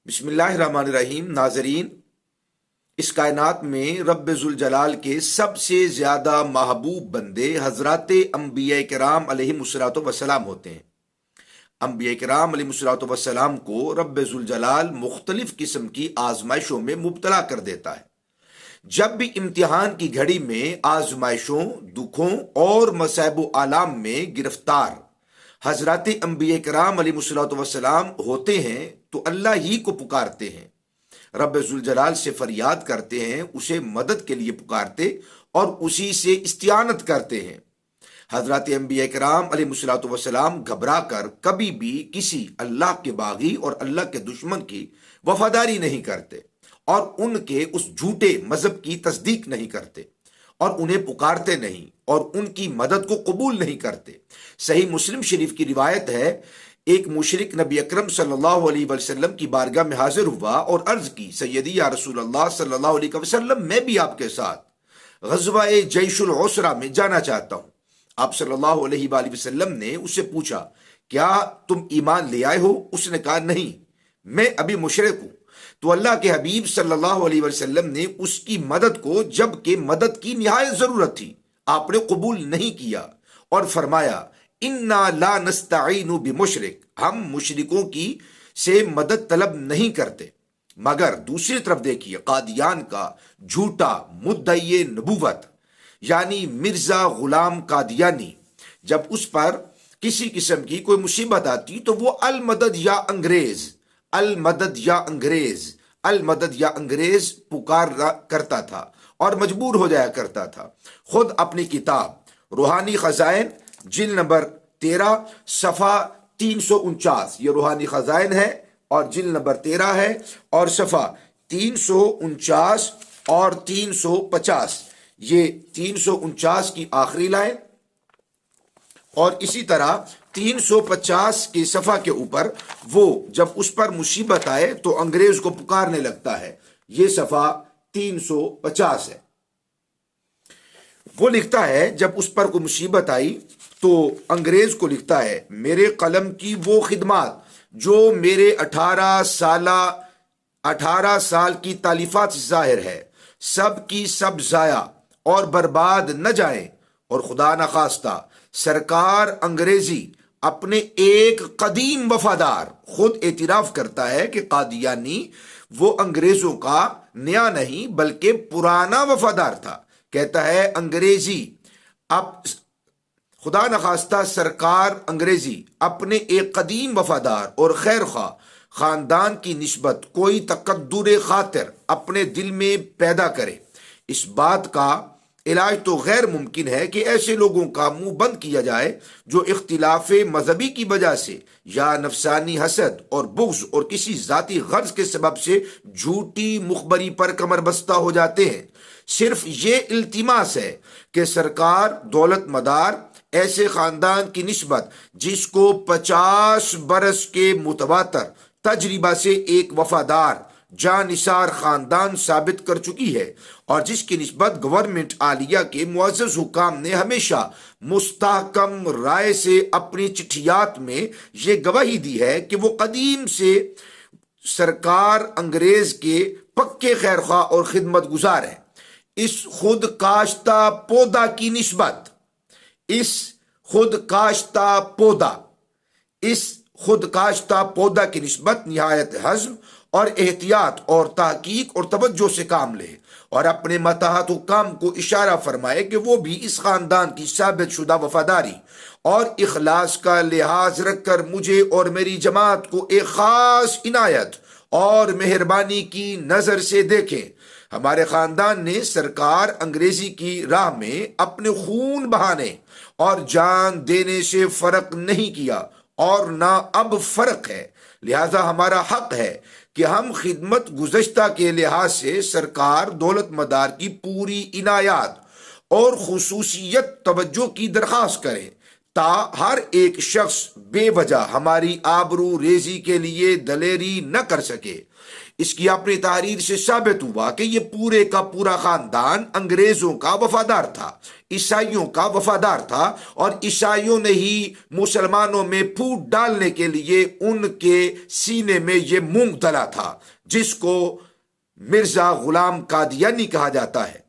بسم اللہ الرحمن الرحیم۔ ناظرین، اس کائنات میں رب ذوالجلال کے سب سے زیادہ محبوب بندے حضرات انبیاء کرام علیہم الصلوۃ والسلام ہوتے ہیں۔ انبیاء کرام علیہم الصلوۃ والسلام کو رب ذوالجلال مختلف قسم کی آزمائشوں میں مبتلا کر دیتا ہے۔ جب بھی امتحان کی گھڑی میں آزمائشوں، دکھوں اور مصائب و آلام میں گرفتار حضرات انبیاء کرام علیہ الصلوۃ والسلام ہوتے ہیں تو اللہ ہی کو پکارتے ہیں، رب ذوالجلال سے فریاد کرتے ہیں، اسے مدد کے لیے پکارتے اور اسی سے استعانت کرتے ہیں۔ حضرات انبیاء کرام علیہ الصلوۃ والسلام گھبرا کر کبھی بھی کسی اللہ کے باغی اور اللہ کے دشمن کی وفاداری نہیں کرتے اور ان کے اس جھوٹے مذہب کی تصدیق نہیں کرتے اور انہیں پکارتے نہیں اور ان کی مدد کو قبول نہیں کرتے۔ صحیح مسلم شریف کی روایت ہے، ایک مشرک نبی اکرم صلی اللہ علیہ وسلم کی بارگاہ میں حاضر ہوا اور عرض کی، سیدی یا رسول اللہ صلی اللہ علیہ وسلم، میں بھی آپ کے ساتھ غزوہ جیش العسرہ میں جانا چاہتا ہوں۔ آپ صلی اللہ علیہ وآلہ وسلم نے اس سے پوچھا، کیا تم ایمان لے آئے ہو؟ اس نے کہا، نہیں، میں ابھی مشرک ہوں۔ تو اللہ کے حبیب صلی اللہ علیہ وسلم نے اس کی مدد کو، جب کہ مدد کی نہایت ضرورت تھی، آپ نے قبول نہیں کیا اور فرمایا، انا لا نستعین بمشرک، ہم مشرکوں کی سے مدد طلب نہیں کرتے۔ مگر دوسری طرف دیکھیے، قادیان کا جھوٹا مدعی نبوت یعنی مرزا غلام قادیانی، جب اس پر کسی قسم کی کوئی مصیبت آتی تو وہ المدد یا انگریز، المدد یا انگریز، المدد یا انگریز پکار کرتا تھا اور مجبور ہو جایا کرتا تھا۔ خود اپنی کتاب روحانی خزائن جلد نمبر 13 صفحہ 349، یہ روحانی خزائن ہے اور جلد نمبر 13 ہے اور صفحہ 349 اور 350، یہ 349 کی آخری لائن اور اسی طرح 350 کے صفحہ کے اوپر، وہ جب اس پر مصیبت آئے تو انگریز کو پکارنے لگتا ہے، یہ صفحہ 350 ہے۔ وہ لکھتا ہے، جب اس پر کوئی مصیبت آئی تو انگریز کو لکھتا ہے، میرے قلم کی وہ خدمات جو میرے 18 سال کی تالیفات سے ظاہر ہے، سب کی سب ضائع اور برباد نہ جائیں، اور خدا نخواستہ سرکار انگریزی اپنے ایک قدیم وفادار، خود اعتراف کرتا ہے کہ قادیانی وہ انگریزوں کا نیا نہیں بلکہ پرانا وفادار تھا، کہتا ہے انگریزی اب خدا نخواستہ سرکار انگریزی اپنے ایک قدیم وفادار اور خیر خواہ خاندان کی نسبت کوئی تقدر خاطر اپنے دل میں پیدا کرے۔ اس بات کا علاج تو غیر ممکن ہے کہ ایسے لوگوں کا منہ بند کیا جائے جو اختلاف مذہبی کی وجہ سے یا نفسانی حسد اور بغض اور کسی ذاتی غرض کے سبب سے جھوٹی مخبری پر کمر بستہ ہو جاتے ہیں۔ صرف یہ التماس ہے کہ سرکار دولت مدار ایسے خاندان کی نسبت جس کو 50 برس کے متواتر تجربہ سے ایک وفادار جانثار خاندان ثابت کر چکی ہے اور جس کی نسبت گورنمنٹ عالیہ کے معزز حکام نے ہمیشہ مستحکم رائے سے اپنی چٹھیات میں یہ گواہی دی ہے کہ وہ قدیم سے سرکار انگریز کے پکے خیر خواہ اور خدمت گزار ہیں۔ اس خود کاشتہ پودا کی نسبت، اس خود کاشتہ پودا کی نسبت نہایت حزم اور احتیاط اور تحقیق اور توجہ سے کام لے اور اپنے متحد حکام کو اشارہ فرمائے کہ وہ بھی اس خاندان کی ثابت شدہ وفاداری اور اخلاص کا لحاظ رکھ کر مجھے اور میری جماعت کو ایک خاص عنایت اور مہربانی کی نظر سے دیکھیں۔ ہمارے خاندان نے سرکار انگریزی کی راہ میں اپنے خون بہانے اور جان دینے سے فرق نہیں کیا اور نہ اب فرق ہے، لہذا ہمارا حق ہے کہ ہم خدمت گزشتہ کے لحاظ سے سرکار دولت مدار کی پوری عنایات اور خصوصیت توجہ کی درخواست کریں تا ہر ایک شخص بے وجہ ہماری آبرو ریزی کے لیے دلیری نہ کر سکے۔ اس کی اپنی تحریر سے ثابت ہوا کہ یہ پورے کا پورا خاندان انگریزوں کا وفادار تھا، عیسائیوں کا وفادار تھا، اور عیسائیوں نے ہی مسلمانوں میں پھوٹ ڈالنے کے لیے ان کے سینے میں یہ مونگ ڈالا تھا، جس کو مرزا غلام قادیانی کہا جاتا ہے۔